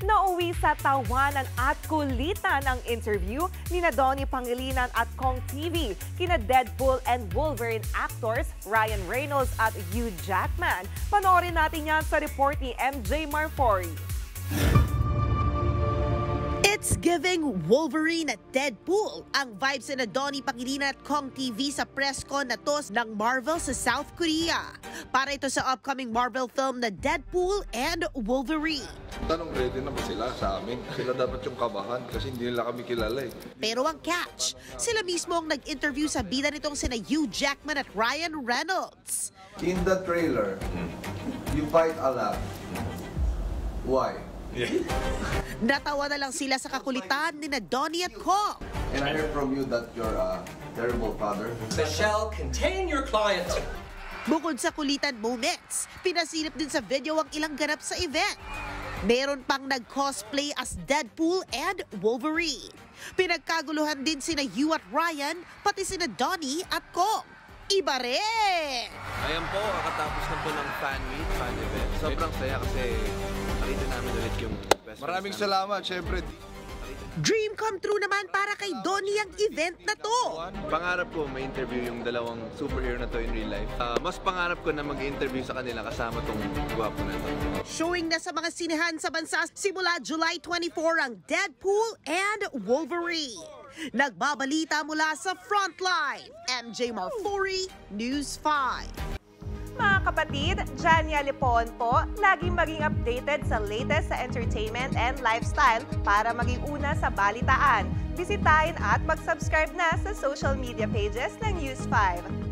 Nauwi sa tawanan at kulitan ang interview ni Donnie Pangilinan at Kong TV kina Deadpool and Wolverine actors Ryan Reynolds at Hugh Jackman. Panoorin natin yan sa report ni MJ Marfori. It's giving Wolverine at Deadpool ang vibes ni Donnie Pangilinan at Kong TV sa press con na to ng Marvel sa South Korea. Para ito sa upcoming Marvel film na Deadpool and Wolverine. Tanong ready na ba sila sa amin? Sila dapat yung kabahan kasi hindi nila kami kilala eh. Pero ang catch, sila mismo ang nag-interview sa bida nitong sina Hugh Jackman at Ryan Reynolds. In the trailer, you fight a lot. Why? Natawa na lang sila sa kakulitan ni Donnie at Kong. And I heard from you that you're a terrible father. Michelle, contain your client. Bukod sa kulitan moments, pinasilip din sa video ang ilang ganap sa event. Meron pang nag-cosplay as Deadpool and Wolverine. Pinagkaguluhan din sina Hugh at Ryan, pati sina Donnie at Kong. Iba rin! Ayan po, kakatapos na po ng fan event. Sobrang saya kasi nakita namin ulit yung best friends. Maraming salamat, syempre. Dream come true naman para kay Donnie ang event na to. Pangarap ko may interview yung dalawang superhero na to in real life. Mas pangarap ko na mag-interview sa kanila kasama tong gwapo na to. Showing na sa mga sinehan sa bansa simula July 24 ang Deadpool and Wolverine. Nagbabalita mula sa Frontline, MJ Marfori, News 5. Mga kapatid, Jania Lipon po, laging maging updated sa latest sa entertainment and lifestyle para maging una sa balitaan. Bisitahin at mag-subscribe na sa social media pages ng News 5.